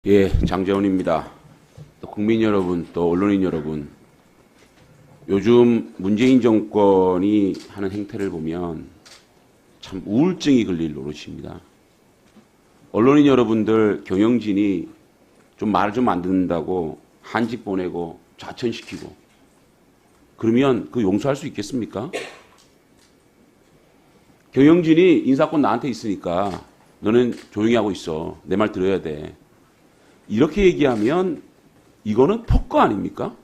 예, 장재훈입니다. 또 국민 여러분, 또 언론인 여러분, 요즘 문재인 정권이 하는 행태를 보면 참 우울증이 걸릴 노릇입니다. 언론인 여러분들 경영진이 좀 말을 좀 안 듣는다고 한직 보내고 좌천시키고 그러면 그 용서할 수 있겠습니까? 경영진이 인사권 나한테 있으니까 너는 조용히 하고 있어. 내 말 들어야 돼. 이렇게 얘기하면 이거는 폭거 아닙니까?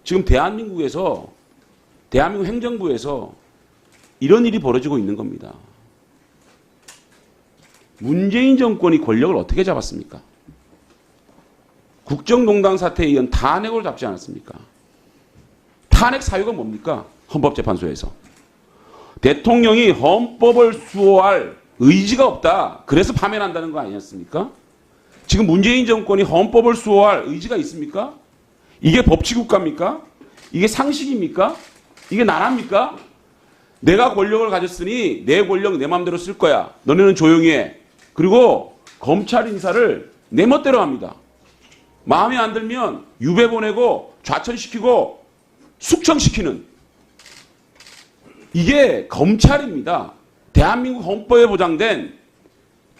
지금 대한민국 행정부에서 이런 일이 벌어지고 있는 겁니다. 문재인 정권이 권력을 어떻게 잡았습니까? 국정농단 사태에 의한 탄핵을 잡지 않았습니까? 탄핵 사유가 뭡니까? 헌법재판소에서. 대통령이 헌법을 수호할 의지가 없다. 그래서 파면한다는 거 아니었습니까? 지금 문재인 정권이 헌법을 수호할 의지가 있습니까? 이게 법치국가입니까? 이게 상식입니까? 이게 나라입니까? 내가 권력을 가졌으니 내 권력 내 마음대로 쓸 거야. 너네는 조용히 해. 그리고 검찰 인사를 내 멋대로 합니다. 마음에 안 들면 유배 보내고 좌천시키고 숙청시키는 이게 검찰입니다. 대한민국 헌법에 보장된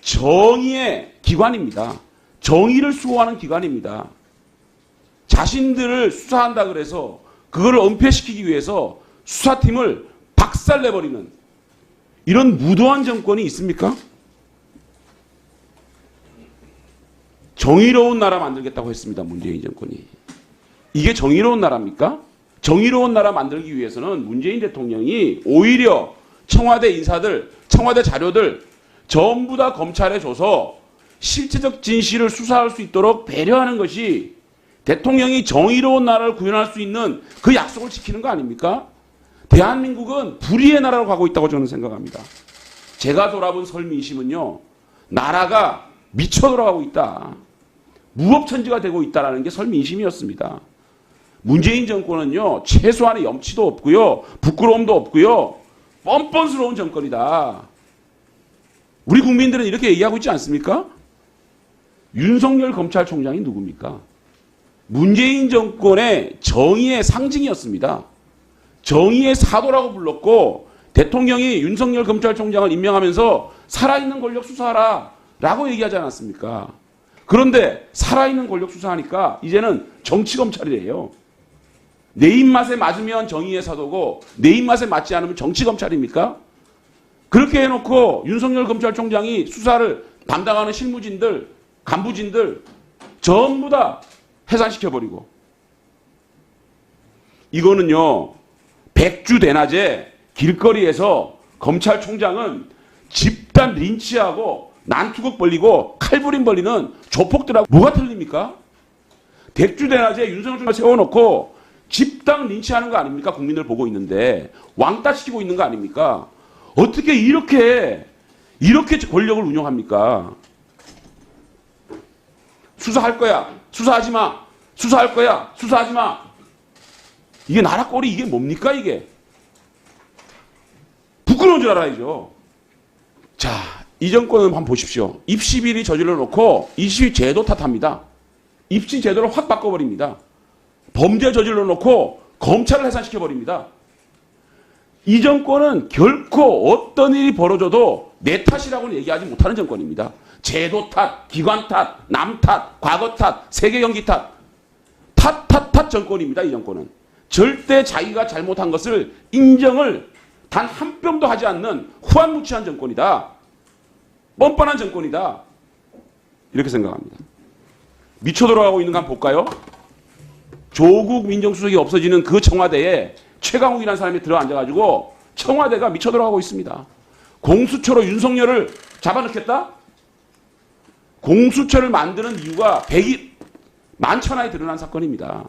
정의의 기관입니다. 정의를 수호하는 기관입니다. 자신들을 수사한다 그래서 그거를 은폐시키기 위해서 수사팀을 박살내버리는 이런 무도한 정권이 있습니까? 정의로운 나라 만들겠다고 했습니다. 문재인 정권이. 이게 정의로운 나라입니까? 정의로운 나라 만들기 위해서는 문재인 대통령이 오히려 청와대 인사들, 청와대 자료들 전부 다 검찰에 줘서 실체적 진실을 수사할 수 있도록 배려하는 것이 대통령이 정의로운 나라를 구현할 수 있는 그 약속을 지키는 거 아닙니까? 대한민국은 불의의 나라로 가고 있다고 저는 생각합니다. 제가 돌아본 설민심은요. 나라가 미쳐 돌아가고 있다. 무법천지가 되고 있다는 게 설민심이었습니다. 문재인 정권은요. 최소한의 염치도 없고요. 부끄러움도 없고요. 뻔뻔스러운 정권이다. 우리 국민들은 이렇게 얘기하고 있지 않습니까? 윤석열 검찰총장이 누굽니까? 문재인 정권의 정의의 상징이었습니다. 정의의 사도라고 불렀고 대통령이 윤석열 검찰총장을 임명하면서 살아있는 권력 수사하라 라고 얘기하지 않았습니까? 그런데 살아있는 권력 수사하니까 이제는 정치검찰이래요. 내 입맛에 맞으면 정의의 사도고 내 입맛에 맞지 않으면 정치검찰입니까? 그렇게 해놓고 윤석열 검찰총장이 수사를 담당하는 실무진들, 간부진들 전부 다 해산시켜버리고 이거는요. 백주대낮에 길거리에서 검찰총장은 집단 린치하고 난투극 벌리고 칼부림 벌리는 조폭들하고 뭐가 틀립니까? 백주대낮에 윤석열 총장 세워놓고 집단 린치하는 거 아닙니까? 국민들 보고 있는데 왕따시키고 있는 거 아닙니까? 어떻게 이렇게 권력을 운영합니까? 수사할 거야. 수사하지 마. 수사할 거야. 수사하지 마. 이게 나라 꼴이 이게 뭡니까 이게? 부끄러운 줄 알아야죠. 자, 이 정권은 한번 보십시오. 입시 비리 저질러 놓고 입시 제도 탓합니다. 입시 제도를 확 바꿔버립니다. 범죄 저질러 놓고 검찰을 해산시켜버립니다. 이 정권은 결코 어떤 일이 벌어져도 내 탓이라고는 얘기하지 못하는 정권입니다. 제도 탓, 기관 탓, 남 탓, 과거 탓, 세계 경기 탓, 탓 정권입니다. 이 정권은. 절대 자기가 잘못한 것을 인정을 단 한 뼘도 하지 않는 후한무치한 정권이다. 뻔뻔한 정권이다. 이렇게 생각합니다. 미쳐 돌아가고 있는 거 한번 볼까요? 조국 민정수석이 없어지는 그 청와대에 최강욱이라는 사람이 들어앉아가지고 청와대가 미쳐 돌아가고 있습니다. 공수처로 윤석열을 잡아넣겠다? 공수처를 만드는 이유가 만천하에 드러난 사건입니다.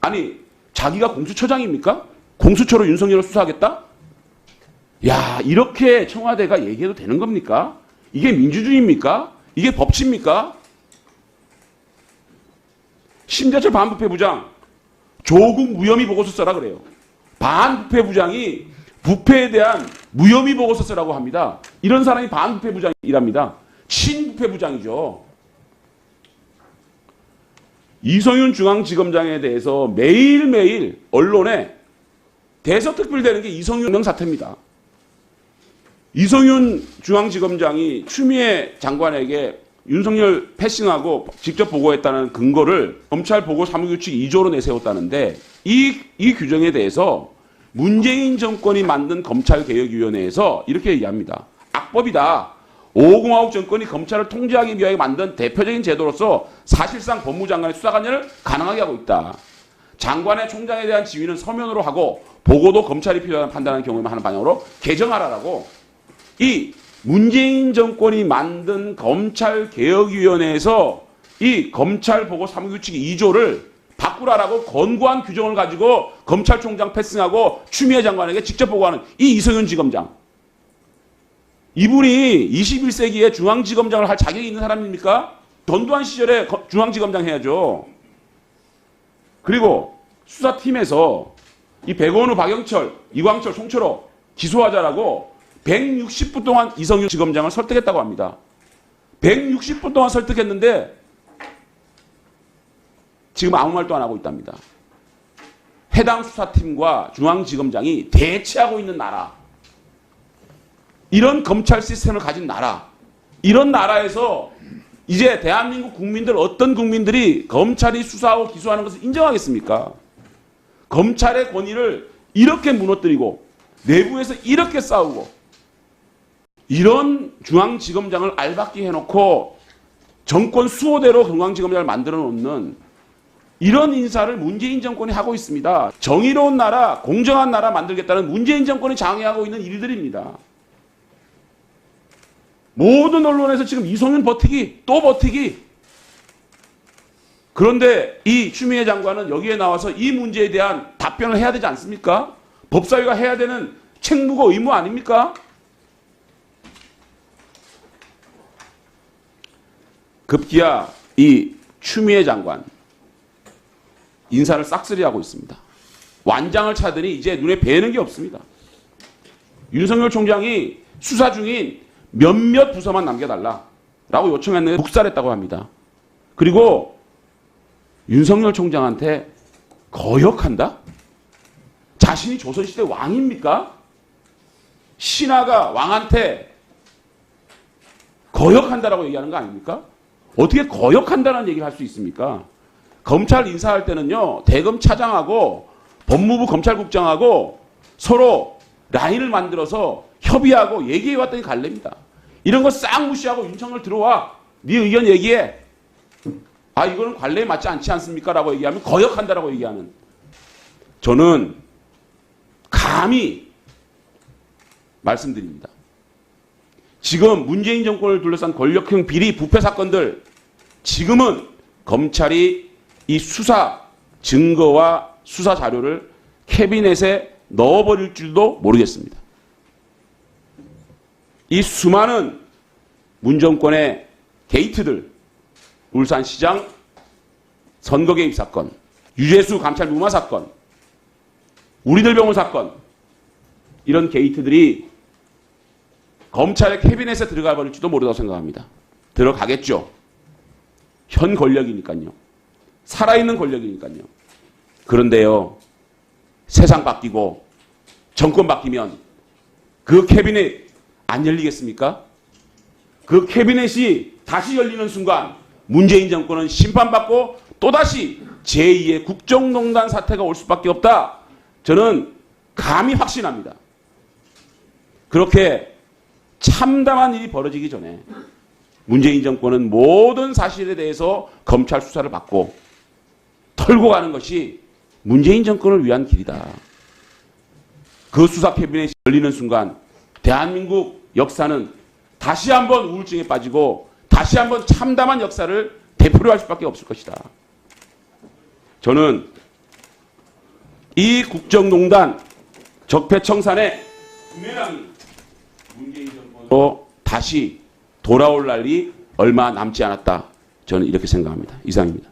아니 자기가 공수처장입니까? 공수처로 윤석열을 수사하겠다? 야 이렇게 청와대가 얘기해도 되는 겁니까? 이게 민주주의입니까? 이게 법치입니까? 심재철 반부패부장 조국 무혐의 보고서 써라 그래요. 반부패부장이 부패에 대한 무혐의 보고서 쓰라고 합니다. 이런 사람이 반부패부장이랍니다. 친부패부장이죠. 이성윤 중앙지검장에 대해서 매일매일 언론에 대서특필되는 게 이성윤 명사태입니다. 이성윤 중앙지검장이 추미애 장관에게 윤석열 패싱하고 직접 보고했다는 근거를 검찰 보고 사무규칙 2조로 내세웠다는데 이 규정에 대해서 문재인 정권이 만든 검찰개혁위원회에서 이렇게 얘기합니다. 악법이다. 5공화국 정권이 검찰을 통제하기 위하여 만든 대표적인 제도로서 사실상 법무장관의 수사관여를 가능하게 하고 있다. 장관의 총장에 대한 지위는 서면으로 하고 보고도 검찰이 필요하다는 판단하는 경우에만 하는 방향으로 개정하라라고 이 문재인 정권이 만든 검찰개혁위원회에서 이 검찰보고 사무규칙 2조를 바꾸라라고 권고한 규정을 가지고 검찰총장 패싱하고 추미애 장관에게 직접 보고하는 이 이성윤 지검장. 이분이 21세기에 중앙지검장을 할 자격이 있는 사람입니까? 전두환 시절에 중앙지검장 해야죠. 그리고 수사팀에서 이 백원우, 박영철, 이광철, 송철호 기소하자라고 160분 동안 이성윤 지검장을 설득했다고 합니다. 160분 동안 설득했는데 지금 아무 말도 안 하고 있답니다. 해당 수사팀과 중앙지검장이 대치하고 있는 나라, 이런 검찰 시스템을 가진 나라, 이런 나라에서 이제 대한민국 국민들 어떤 국민들이 검찰이 수사하고 기소하는 것을 인정하겠습니까? 검찰의 권위를 이렇게 무너뜨리고 내부에서 이렇게 싸우고 이런 중앙지검장을 알박기 해놓고 정권 수호대로 중앙지검장을 만들어 놓는 이런 인사를 문재인 정권이 하고 있습니다. 정의로운 나라, 공정한 나라 만들겠다는 문재인 정권이 장애하고 있는 일들입니다. 모든 언론에서 지금 이성윤 버티기, 또 버티기. 그런데 이 추미애 장관은 여기에 나와서 이 문제에 대한 답변을 해야 되지 않습니까? 법사위가 해야 되는 책무가 의무 아닙니까? 급기야 이 추미애 장관 인사를 싹쓸이하고 있습니다. 완장을 차더니 이제 눈에 뵈는 게 없습니다. 윤석열 총장이 수사 중인 몇몇 부서만 남겨달라라고 요청했는데 묵살했다고 합니다. 그리고 윤석열 총장한테 거역한다? 자신이 조선시대 왕입니까? 신하가 왕한테 거역한다라고 얘기하는 거 아닙니까? 어떻게 거역한다는 얘기를 할 수 있습니까? 검찰 인사할 때는요, 대검 차장하고 법무부 검찰국장하고 서로 라인을 만들어서 협의하고 얘기해왔더니 갈래입니다. 이런 거 싹 무시하고 윤석열 들어와. 네 의견 얘기해. 아, 이거는 관례에 맞지 않지 않습니까? 라고 얘기하면 거역한다라고 얘기하는. 저는 감히 말씀드립니다. 지금 문재인 정권을 둘러싼 권력형 비리 부패 사건들, 지금은 검찰이 이 수사 증거와 수사 자료를 캐비넷에 넣어버릴 줄도 모르겠습니다. 이 수많은 문정권의 게이트들, 울산시장 선거 개입 사건, 유재수 감찰 무마 사건, 우리들 병원 사건, 이런 게이트들이 검찰의 캐비넷에 들어가 버릴지도 모르다고 생각합니다. 들어가겠죠. 현 권력이니까요. 살아있는 권력이니까요. 그런데요, 세상 바뀌고 정권 바뀌면 그 캐비넷 안 열리겠습니까? 그 캐비넷이 다시 열리는 순간 문재인 정권은 심판받고 또다시 제2의 국정농단 사태가 올 수밖에 없다. 저는 감히 확신합니다. 그렇게 참담한 일이 벌어지기 전에 문재인 정권은 모든 사실에 대해서 검찰 수사를 받고 털고 가는 것이 문재인 정권을 위한 길이다. 그 수사 캐비넷이 열리는 순간 대한민국 역사는 다시 한번 우울증에 빠지고 다시 한번 참담한 역사를 되풀이할 수밖에 없을 것이다. 저는 이 국정농단 적폐청산의 부메랑이 문재인 정권으로 다시 돌아올 날이 얼마 남지 않았다. 저는 이렇게 생각합니다. 이상입니다.